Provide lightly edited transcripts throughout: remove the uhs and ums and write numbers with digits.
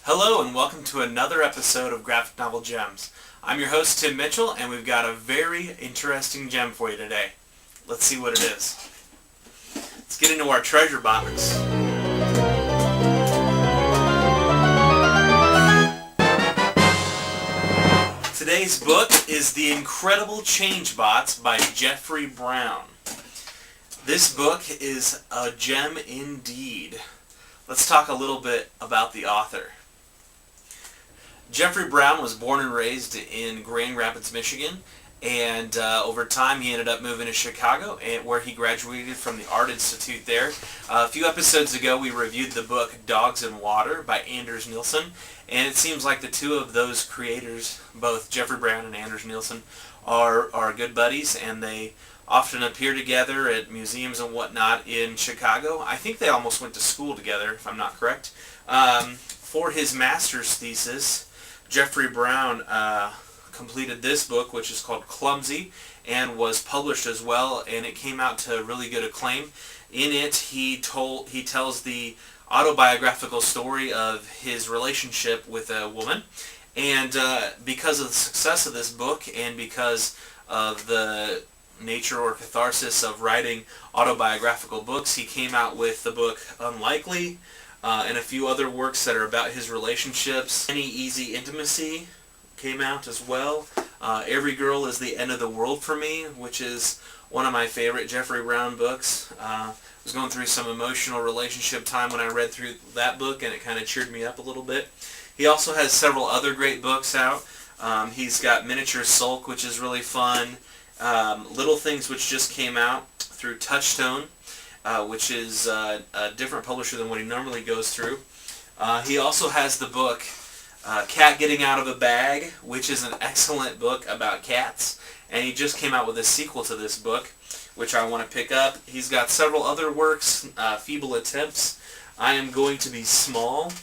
Hello and welcome to another episode of Graphic Novel Gems. I'm your host Tim Mitchell and we've got a very interesting gem for you today. Let's see what it is. Let's get into our treasure box. Today's book is The Incredible Change Bots by Jeffrey Brown. This book is a gem indeed. Let's talk a little bit about the author. Jeffrey Brown was born and raised in Grand Rapids, Michigan, and over time he ended up moving to Chicago, where he graduated from the Art Institute there. A few episodes ago we reviewed the book Dogs and Water by Anders Nielsen, and it seems like the two of those creators, both Jeffrey Brown and Anders Nielsen, are good buddies, and they often appear together at museums and whatnot in Chicago. I think they almost went to school together, if I'm not correct. For his master's thesis, Jeffrey Brown completed this book, which is called Clumsy, and was published as well, and it came out to really good acclaim. In it, he tells the autobiographical story of his relationship with a woman, and because of the success of this book, and because of the nature or catharsis of writing autobiographical books, he came out with the book Unlikely, and a few other works that are about his relationships. Any Easy Intimacy came out as well. Every Girl is the End of the World for Me, which is one of my favorite Jeffrey Brown books. I was going through some emotional relationship time when I read through that book, and it kind of cheered me up a little bit. He also has several other great books out. He's got Miniature Sulk, which is really fun. Little Things, which just came out through Touchstone, which is a different publisher than what he normally goes through. He also has the book Cat Getting Out of a Bag, which is an excellent book about cats, and he just came out with a sequel to this book, which I want to pick up. He's got several other works, Feeble Attempts, I Am Going to Be Small,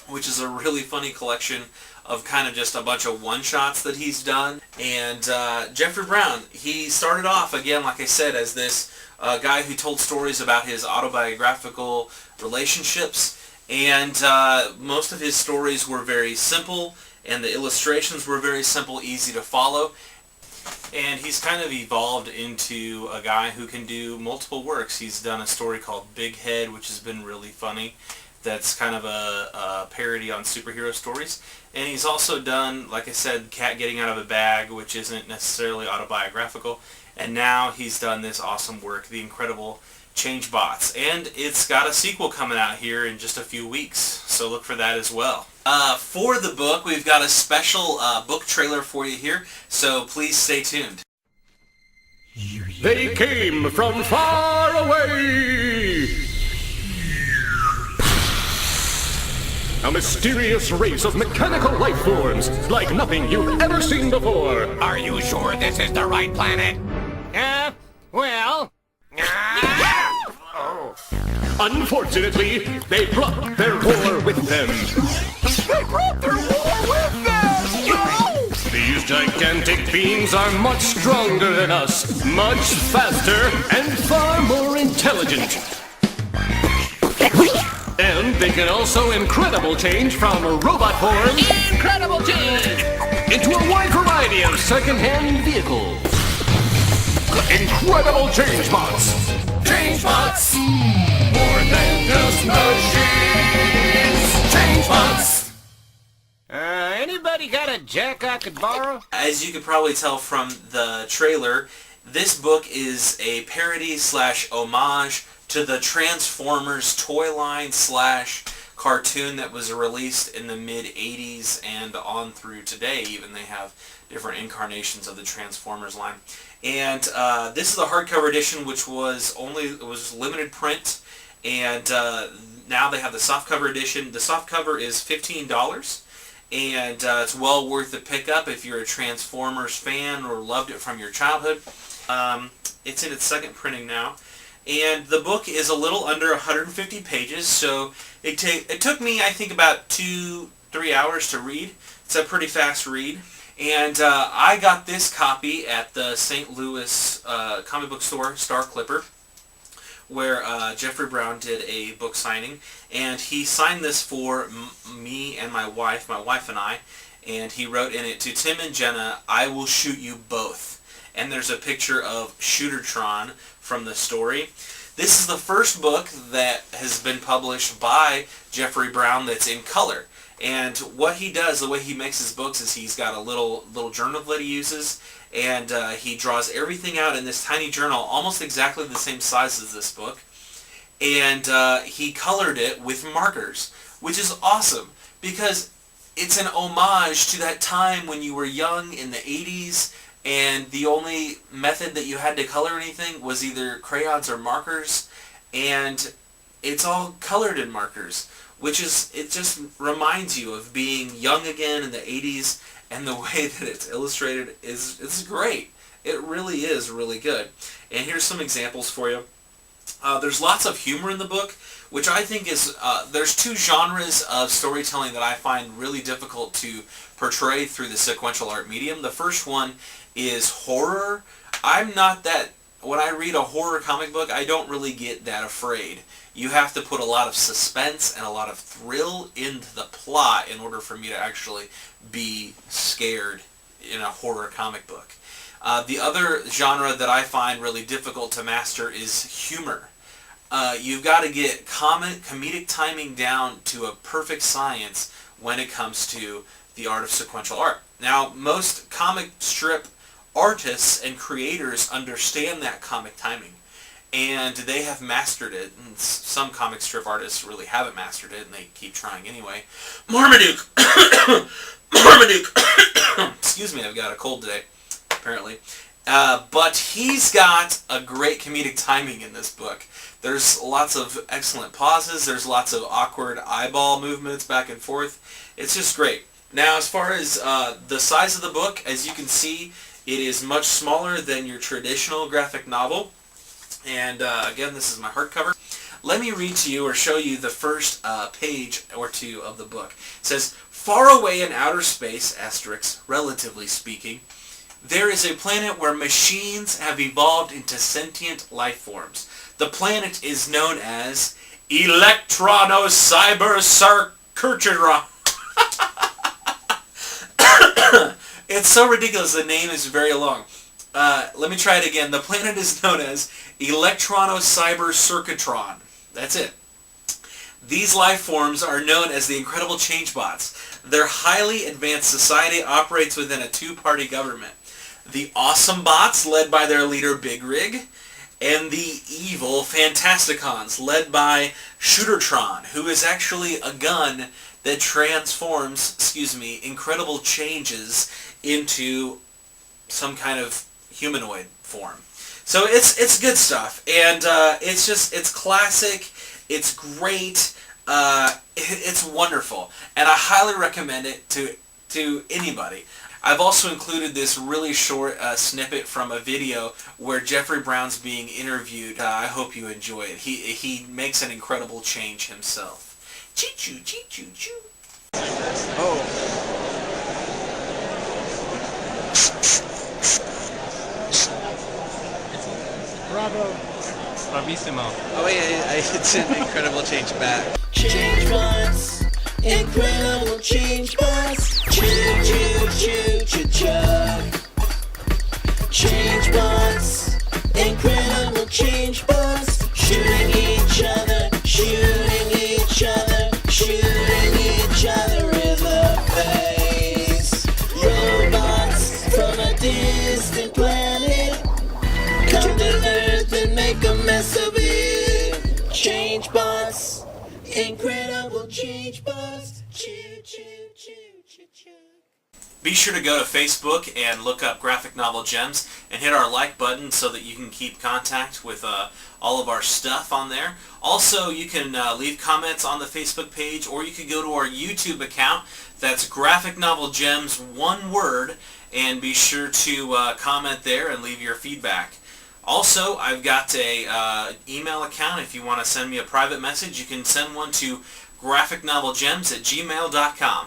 which is a really funny collection of kind of just a bunch of one-shots that he's done. And Jeffrey Brown, he started off, again, like I said, as this guy who told stories about his autobiographical relationships, and most of his stories were very simple, and the illustrations were very simple, easy to follow. And he's kind of evolved into a guy who can do multiple works. He's done a story called Big Head, which has been really funny. That's kind of a parody on superhero stories. And he's also done, like I said, Cat Getting Out of a Bag, which isn't necessarily autobiographical. And now he's done this awesome work, The Incredible Change Bots. And it's got a sequel coming out here in just a few weeks, so look for that as well. For the book, we've got a special book trailer for you here, so please stay tuned. They came from far away. A mysterious race of mechanical life forms, like nothing you've ever seen before. Are you sure this is the right planet? Well... Unfortunately, they brought their war with them. They brought their war with them! No! These gigantic beings are much stronger than us, much faster, and far more intelligent. And they can also incredible change from robot form Incredible change! into a wide variety of second-hand vehicles. Incredible Change Bots! Change bots! More than just machines! Change bots! Anybody got a jack I could borrow? As you could probably tell from the trailer, this book is a parody / homage to the Transformers toy line / cartoon that was released in the mid-'80s and on through today. Even they have different incarnations of the Transformers line. And this is the hardcover edition, which was limited print, and now they have the softcover edition. The softcover is $15, and it's well worth the pickup if you're a Transformers fan or loved it from your childhood. It's in its second printing now. And the book is a little under 150 pages, so it took me, I think, about 2-3 hours to read. It's a pretty fast read. And I got this copy at the St. Louis comic book store, Star Clipper, where Jeffrey Brown did a book signing, and he signed this for me and my wife and I, and he wrote in it, "To Tim and Jenna, I will shoot you both." And there's a picture of Shootertron from the story. This is the first book that has been published by Jeffrey Brown that's in color. And what he does, the way he makes his books, is he's got a little journal that he uses, and he draws everything out in this tiny journal, almost exactly the same size as this book. And he colored it with markers, which is awesome, because it's an homage to that time when you were young in the 80s, and the only method that you had to color anything was either crayons or markers, and it's all colored in markers, which is, it just reminds you of being young again in the 80s, and the way that it's illustrated it's great. It really is really good. And here's some examples for you. There's lots of humor in the book, which I think is, there's two genres of storytelling that I find really difficult to portray through the sequential art medium. The first one is horror. I'm not that, when I read a horror comic book, I don't really get that afraid. You have to put a lot of suspense and a lot of thrill into the plot in order for me to actually be scared in a horror comic book. The other genre that I find really difficult to master is humor. You've got to get comedic timing down to a perfect science when it comes to the art of sequential art. Now, most comic strip artists and creators understand that comic timing, and they have mastered it. And some comic strip artists really haven't mastered it, and they keep trying anyway. Marmaduke! Marmaduke! Excuse me, I've got a cold today, apparently. But he's got a great comedic timing in this book. There's lots of excellent pauses. There's lots of awkward eyeball movements back and forth. It's just great. Now, as far as the size of the book, as you can see, it is much smaller than your traditional graphic novel. And again, this is my hardcover. Let me read to you or show you the first page or two of the book. It says, "Far away in outer space, asterisk, relatively speaking, there is a planet where machines have evolved into sentient life forms. The planet is known as Electronocybersarcurtron." It's so ridiculous. The name is very long. Let me try it again. The planet is known as Electronocybersarcurtron. That's it. These life forms are known as the Incredible Changebots. Their highly advanced society operates within a two-party government. The Awesome Bots, led by their leader Big Rig, and the evil Fantasticons, led by Shootertron, who is actually a gun that transforms, incredible changes into some kind of humanoid form. So it's good stuff, and it's classic, it's great, it's wonderful, and I highly recommend it to anybody. I've also included this really short snippet from a video where Jeffrey Brown's being interviewed. I hope you enjoy it. He makes an incredible change himself. Chee-choo, chee-choo, choo. Oh. Bravo. Bravissimo. Oh yeah, it's an incredible change back. Change bots, incredible change bots. Choo choo choo choo choo. Change bots, incredible change bots. Shooting each other, shooting each other, shooting each other in the face. Robots from a distant planet come to Earth and make a mess of it. Change bots, incredible change bots. Choo choo choo choo choo. Be sure to go to Facebook and look up Graphic Novel Gems and hit our like button so that you can keep contact with all of our stuff on there. Also, you can leave comments on the Facebook page, or you can go to our YouTube account. That's Graphic Novel Gems, one word, and be sure to comment there and leave your feedback. Also, I've got a email account. If you want to send me a private message, you can send one to graphicnovelgems@gmail.com.